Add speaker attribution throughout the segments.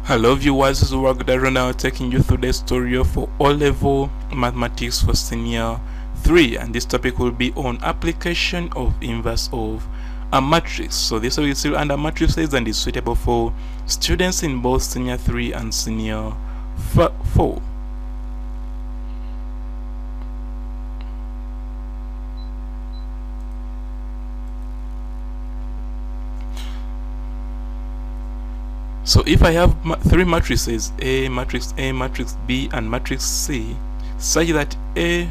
Speaker 1: Hello viewers, this is Wagdaro now taking you through the story for O-Level Mathematics for Senior 3, and this topic will be on application of inverse of a matrix. So this will be still under matrices and is suitable for students in both Senior 3 and Senior 4. So if I have three matrices, A, matrix B, and matrix C, such that A,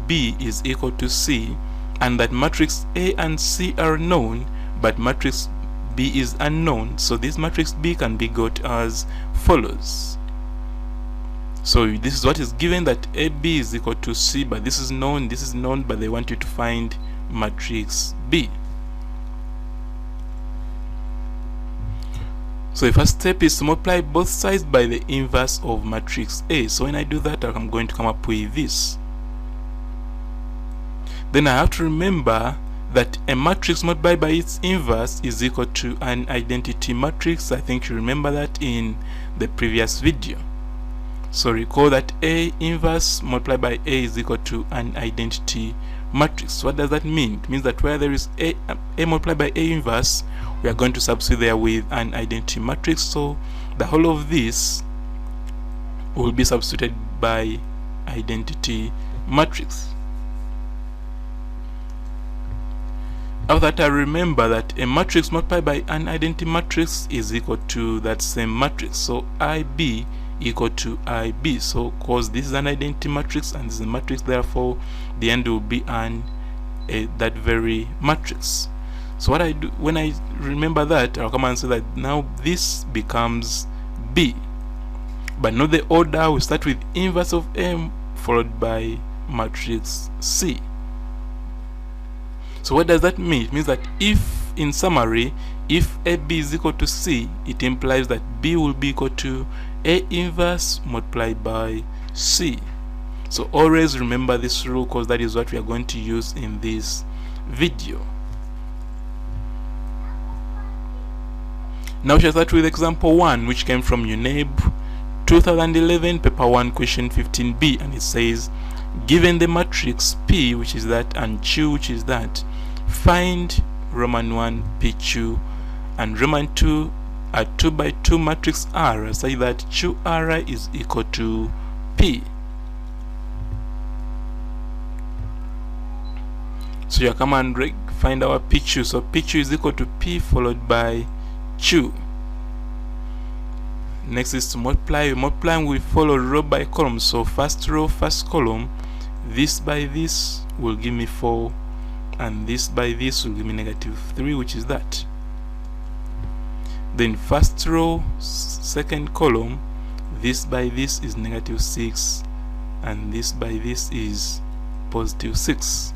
Speaker 1: B is equal to C, and that matrix A and C are known, but matrix B is unknown, so this matrix B can be got as follows. So this is what is given, that AB is equal to C, but this is known, but they want you to find matrix B. So the first step is to multiply both sides by the inverse of matrix A. So when I do that, I'm going to come up with this. Then I have to remember that a matrix multiplied by its inverse is equal to an identity matrix. I think you remember that in the previous video. So recall that A inverse multiplied by A is equal to an identity matrix. What does that mean? It means that where there is A multiplied by A inverse, we are going to substitute there with an identity matrix. So the whole of this will be substituted by identity matrix. After that, I remember that a matrix multiplied by an identity matrix is equal to that same matrix. So IB equal to IB. So because this is an identity matrix and this is a matrix, therefore the end will be that very matrix. So what I do when I remember that, I'll come and say that now this becomes B, but not the order. We start with inverse of M followed by matrix C. So what does that mean? It means that if, in summary, if AB is equal to C, it implies that B will be equal to A inverse multiplied by C. So always remember this rule, because that is what we are going to use in this video. Now we shall start with example 1, which came from UNEB 2011 paper 1 question 15b, and it says, given the matrix P, which is that, and Q, which is that, find Roman 1 PQ and Roman 2 a 2 by 2 matrix R such that QR is equal to P. So you come and find our PQ. So PQ is equal to P followed by Q. Next is to multiply. Multiplying will follow row by column. So first row, first column, this by this will give me 4, and this by this will give me -3, which is that. Then first row, second column, this by this is -6, and this by this is +6.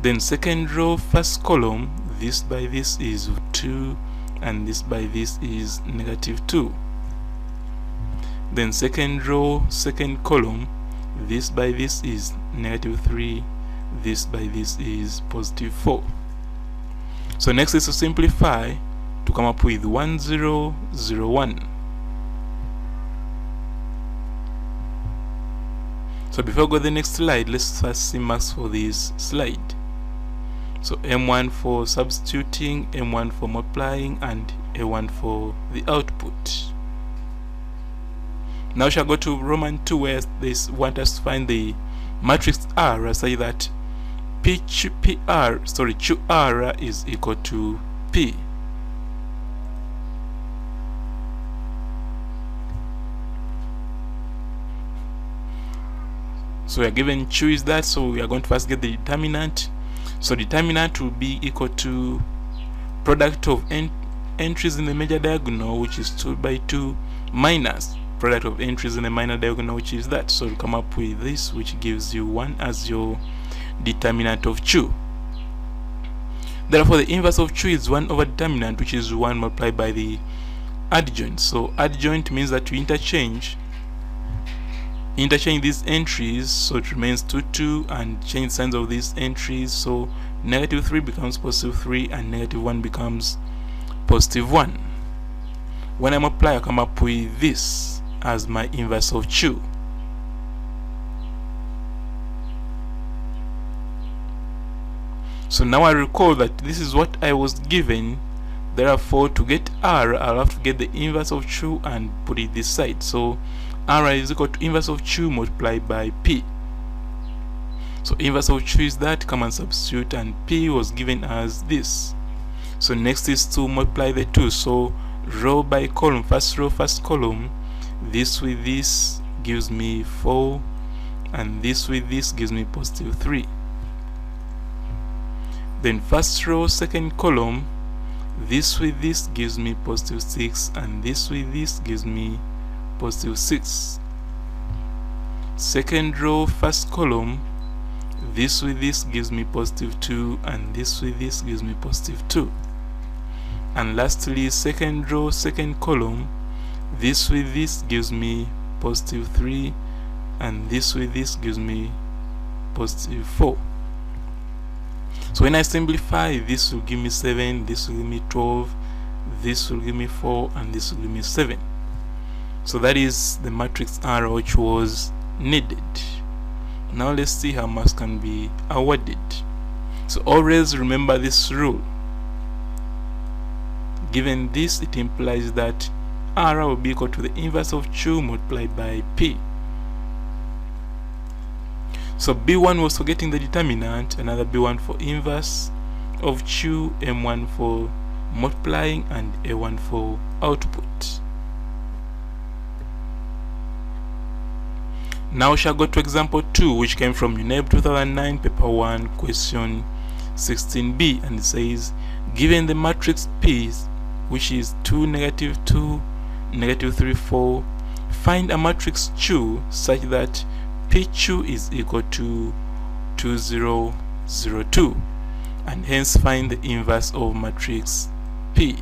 Speaker 1: Then second row, first column, this by this is 2, and this by this is -2. Then second row, second column, this by this is -3, this by this is +4. So next is to simplify to come up with 1 0 0 1. So before I go to the next slide, let's first see marks for this slide. So M1 for substituting, M1 for multiplying, and A1 for the output. Now we shall go to Roman 2, where they want us to find the matrix R such that QR is equal to P. So we are given Q is that, so we are going to first get the determinant. So determinant will be equal to product of entries in the major diagonal, which is 2 by 2, minus product of entries in the minor diagonal, which is that. So you come up with this, which gives you 1 as your determinant of Q. Therefore the inverse of Q is 1 over determinant, which is 1 multiplied by the adjoint. So adjoint means that we interchange these entries, so it remains 2 2, and change signs of these entries. So -3 becomes +3, and -1 becomes +1. When I multiply, I come up with this as my inverse of 2. So now I recall that this is what I was given. Therefore, to get R, I'll have to get the inverse of 2 and put it this side. So R is equal to inverse of 2 multiplied by P. So inverse of 2 is that, come and substitute, and P was given as this. So next is to multiply the 2. So row by column, first row, first column, this with this gives me 4, and this with this gives me positive 3. Then first row, second column, this with this gives me positive 6, and this with this gives me positive 6. Second row, first column, this with this gives me positive 2, and this with this gives me positive 2. And lastly, second row, second column, this with this gives me positive 3, and this with this gives me positive 4. So when I simplify, this will give me 7, this will give me 12, this will give me 4, and this will give me 7. So that is the matrix R which was needed. Now let's see how marks can be awarded. So always remember this rule. Given this, it implies that R will be equal to the inverse of 2 multiplied by P. So B1 was for getting the determinant, another B1 for inverse of 2, M1 for multiplying, and A1 for output. Now we shall go to example 2, which came from UNEB 2009 paper 1 question 16b, and it says, given the matrix P, which is 2, negative 2, negative 3, 4, find a matrix Q such that P2 is equal to 2, 0, 0, 2, and hence find the inverse of matrix P.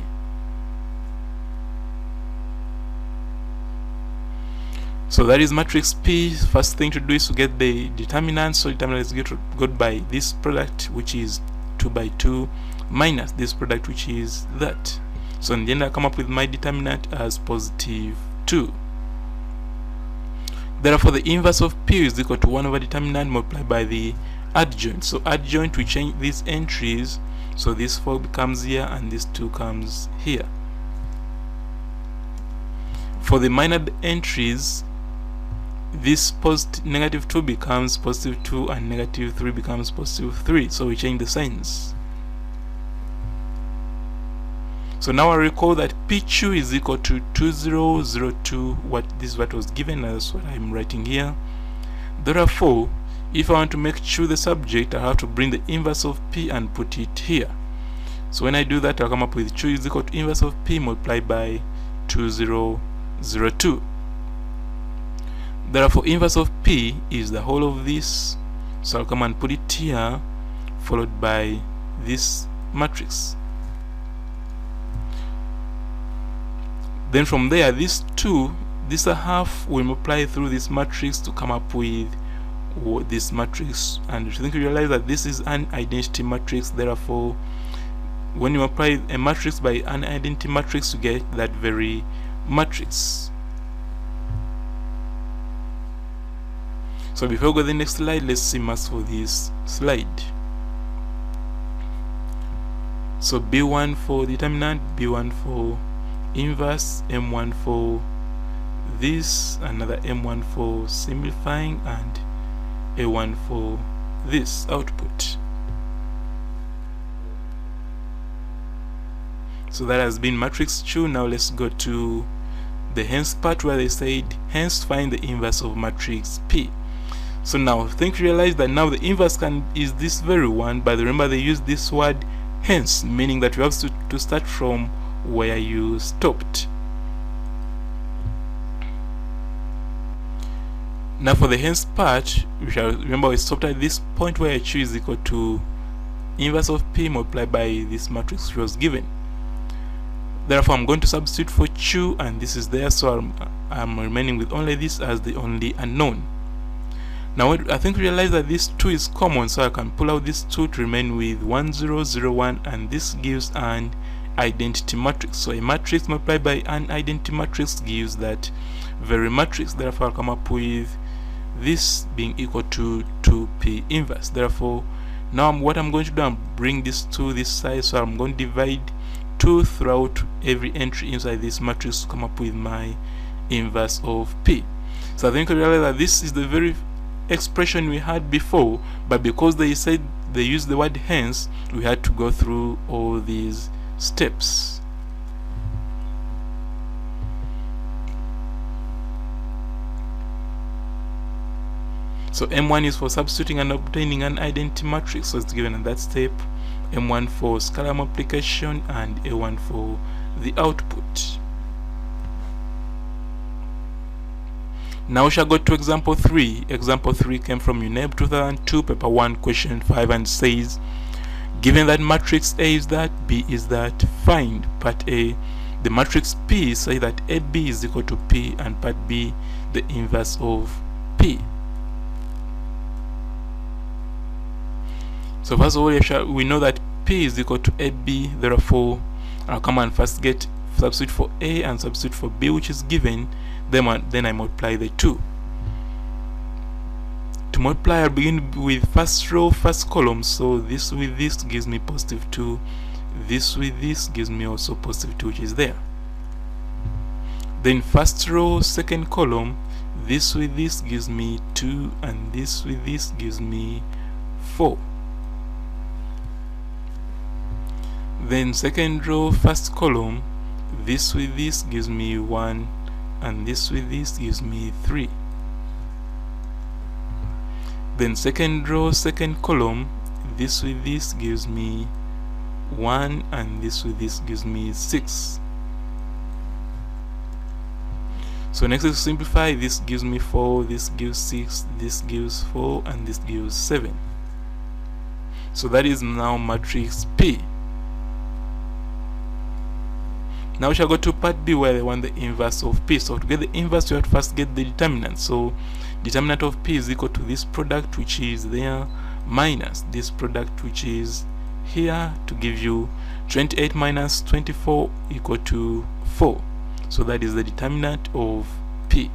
Speaker 1: So that is matrix P. First thing to do is to get the determinant. So determinant is got by this product, which is 2 by 2, minus this product, which is that. So in the end, I come up with my determinant as positive 2. Therefore, the inverse of P is equal to 1 over determinant multiplied by the adjoint. So adjoint, we change these entries. So this 4 becomes here, and this 2 comes here. For the minor entries, this negative 2 becomes positive 2, and negative 3 becomes positive 3. So we change the signs. So now I recall that P2 is equal to 2002. This is what was given, as what I'm writing here. Therefore, if I want to make Q the subject, I have to bring the inverse of P and put it here. So when I do that, I'll come up with Q is equal to inverse of P multiplied by 2002. Therefore, inverse of P is the whole of this. So I'll come and put it here, followed by this matrix. Then from there, this 2, this a half, will multiply through this matrix to come up with this matrix. And I think you realize that this is an identity matrix. Therefore, when you apply a matrix by an identity matrix, you get that very matrix. So before we go to the next slide, let's see maths for this slide. So B1 for determinant, B1 for inverse, M1 for this, another M1 for simplifying, and A1 for this output. So that has been matrix 2. Now let's go to the hence part, where they said hence find the inverse of matrix P. So now I think you realize that now the inverse is this very one, but remember they use this word hence, meaning that you have to start from where you stopped. Now for the hence part, we shall remember we stopped at this point where Q is equal to inverse of P multiplied by this matrix which was given. Therefore, I'm going to substitute for Q, and this is there, so I'm remaining with only this as the only unknown. Now I think we realize that this 2 is common, so I can pull out this 2 to remain with 1001, and this gives an identity matrix. So a matrix multiplied by an identity matrix gives that very matrix. Therefore I'll come up with this being equal to 2p inverse. Therefore now what I'm going to do, I'm bring this to this side, so I'm going to divide 2 throughout every entry inside this matrix to come up with my inverse of p. So I think I realize that this is the very expression we had before, but because they said they used the word hence, we had to go through all these steps. So M1 is for substituting and obtaining an identity matrix, so it's given in that step. M1 for scalar multiplication and A1 for the output. Now we shall go to example 3. Example 3 came from UNEB 2002, paper 1, question 5, and says, given that matrix A is that, B is that, find part A, the matrix P, say that AB is equal to P, and part B, the inverse of P. So first of all, we know that P is equal to AB, therefore I'll come and first substitute for A and substitute for B, which is given, then I multiply the two. To multiply, I'll begin with first row, first column, so this with this gives me positive 2, this with this gives me also positive 2, which is there. Then first row, second column, this with this gives me 2, and this with this gives me 4. Then second row, first column, this with this gives me 1, and this with this gives me 3. Then second row, second column, this with this gives me 1, and this with this gives me 6. So next is to simplify. This gives me 4, this gives 6, this gives 4, and this gives 7. So that is now matrix P. Now we shall go to part B, where they want the inverse of P. So to get the inverse, you have to first get the determinant. So determinant of P is equal to this product, which is there, minus this product, which is here, to give you 28 minus 24 equal to 4. So that is the determinant of P.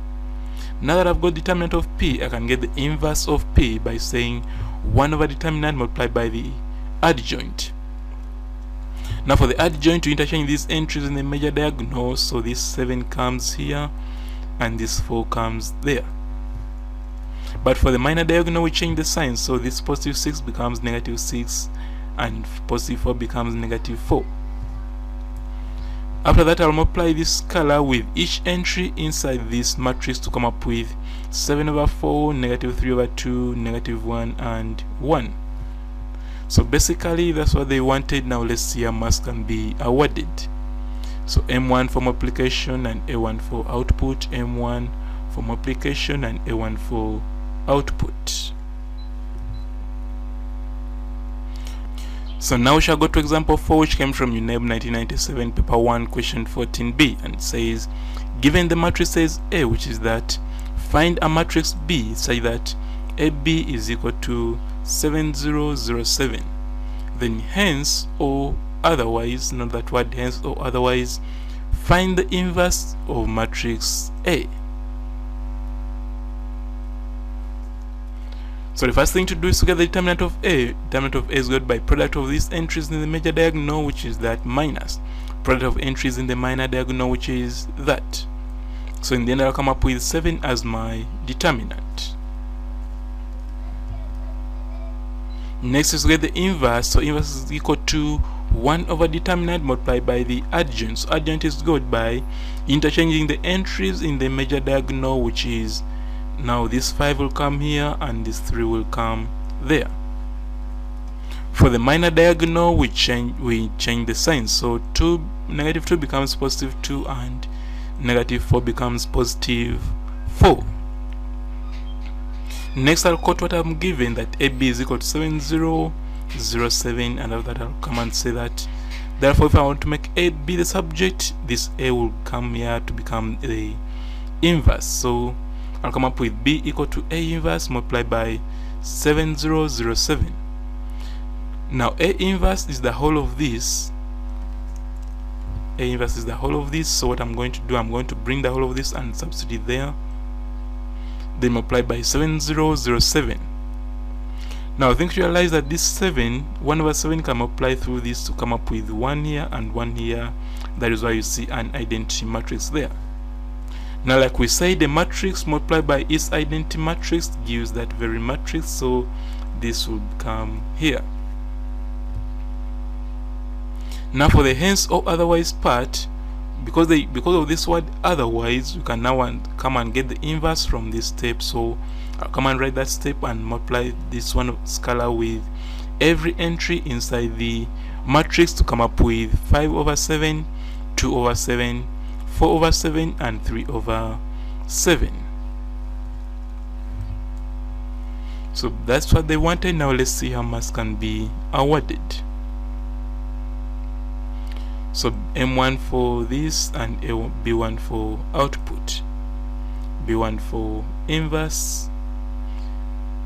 Speaker 1: Now that I've got determinant of P, I can get the inverse of P by saying 1 over determinant multiplied by the adjoint. Now for the adjoint, to interchange these entries in the major diagonal, so this 7 comes here and this 4 comes there. But for the minor diagonal, we change the sign, so this positive 6 becomes negative 6 and positive 4 becomes negative 4. After that, I'll multiply this scalar with each entry inside this matrix to come up with 7 over 4, negative 3 over 2, negative 1, and 1. So basically that's what they wanted. Now let's see how marks can be awarded. So M1 for multiplication and A1 for output, M1 for multiplication and A1 for output. So now we shall go to example 4, which came from UNEB 1997, paper 1, question 14b, and it says, given the matrices A, which is that, find a matrix B such that AB is equal to 7007. Then hence or otherwise, not that word hence or otherwise, find the inverse of matrix A. So the first thing to do is to get the determinant of A. Determinant of A is got by product of these entries in the major diagonal, which is that, minus product of entries in the minor diagonal, which is that. So in the end, I'll come up with 7 as my determinant. Next is to get the inverse. So inverse is equal to 1 over determinant multiplied by the adjoint. So adjoint is got by interchanging the entries in the major diagonal, which is, now this 5 will come here and this 3 will come there. For the minor diagonal, we change the sign. So negative 2 becomes positive 2 and negative 4 becomes positive 4. Next, I'll quote what I'm given, that AB is equal to 7007, and after that I'll come and say that, therefore if I want to make AB the subject, this A will come here to become the inverse. So I'll come up with B equal to A inverse multiplied by 7007. Now A inverse is the whole of this A inverse is the whole of this. So what I'm going to do, I'm going to bring the whole of this and substitute there. Then multiply by 7007. Now I think you realize that this 1 over 7 can multiply through this to come up with 1 here and 1 here. That is why you see an identity matrix there. Now, like we said, the matrix multiplied by its identity matrix gives that very matrix, so this will come here. Now for the hence or otherwise part, because of this word otherwise, you can now come and get the inverse from this step. So I'll come and write that step and multiply this one scalar with every entry inside the matrix to come up with 5 over 7, 2 over 7, 4 over 7, and 3 over 7. So that's what they wanted. Now let's see how much can be awarded. So M1 for this and B1 for output, B1 for inverse,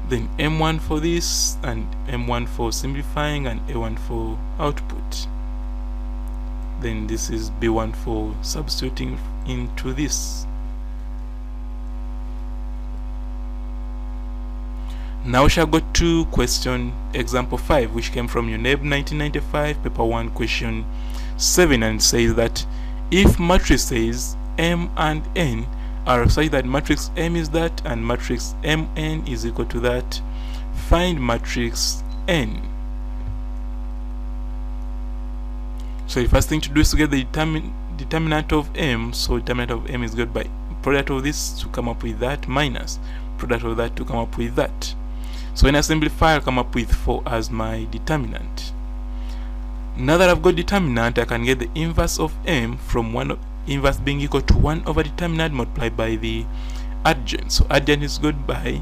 Speaker 1: then M1 for this and M1 for simplifying and A1 for output. Then this is B1 for substituting into this. Now we shall go to question example 5, which came from UNEB 1995, paper 1, question 7, and says that if matrices M and N are such that matrix M is that and matrix Mn is equal to that, find matrix N. So the first thing to do is to get the determinant of M. So determinant of M is got by product of this to come up with that minus product of that to come up with that. So when I simplify, I'll come up with 4 as my determinant. Now that I've got determinant, I can get the inverse of M from inverse being equal to 1 over determinant multiplied by the adjoint. So adjoint is got by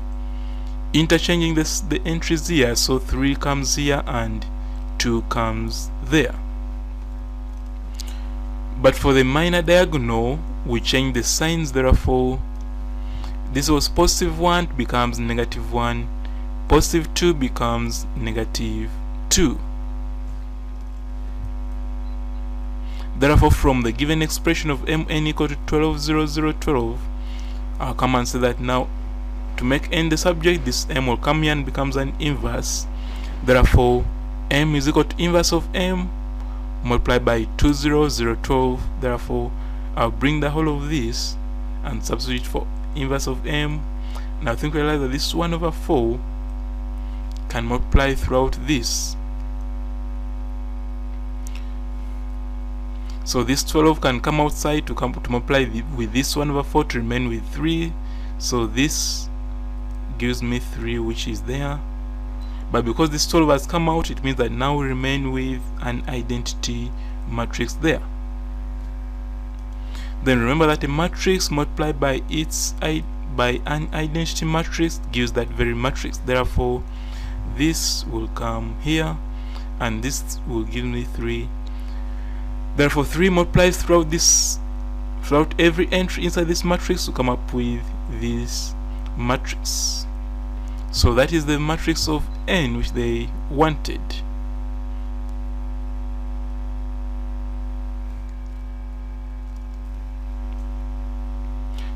Speaker 1: interchanging the entries here. So 3 comes here and 2 comes there. But for the minor diagonal, we change the signs. Therefore, this was positive 1 becomes negative 1, positive 2 becomes negative 2. Therefore, from the given expression of Mn equal to 12, 0, 0, 12, I'll come and say that now to make N the subject, this M will come here and becomes an inverse. Therefore, M is equal to inverse of M multiplied by 2, 0, 0, 12. Therefore, I'll bring the whole of this and substitute for inverse of M. Now I think we realize that this 1 over 4 can multiply throughout this. So this 12 can come outside to multiply with this 1 over 4 to remain with 3. So this gives me 3, which is there. But because this 12 has come out, it means that now we remain with an identity matrix there. Then remember that a matrix multiplied by an identity matrix gives that very matrix. Therefore, this will come here and this will give me 3. Therefore, 3 multiplies throughout every entry inside this matrix to come up with this matrix. So that is the matrix of N which they wanted.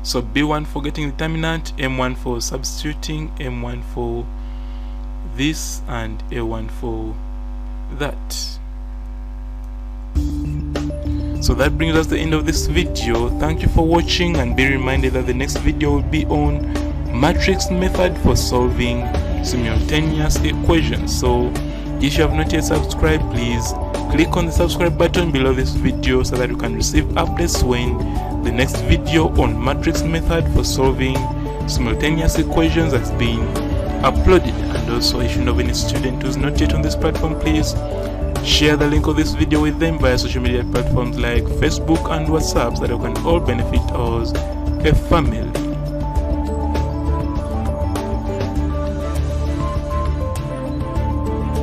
Speaker 1: So B1 for getting determinant, M1 for substituting, M1 for this, and A1 for that. So that brings us to the end of this video. Thank you for watching, and be reminded that the next video will be on matrix method for solving simultaneous equations. So if you have not yet subscribed, please click on the subscribe button below this video so that you can receive updates when the next video on matrix method for solving simultaneous equations has been uploaded. And also, if you know of any student who's not yet on this platform, please share the link of this video with them via social media platforms like Facebook and WhatsApp so that you can all benefit as a family.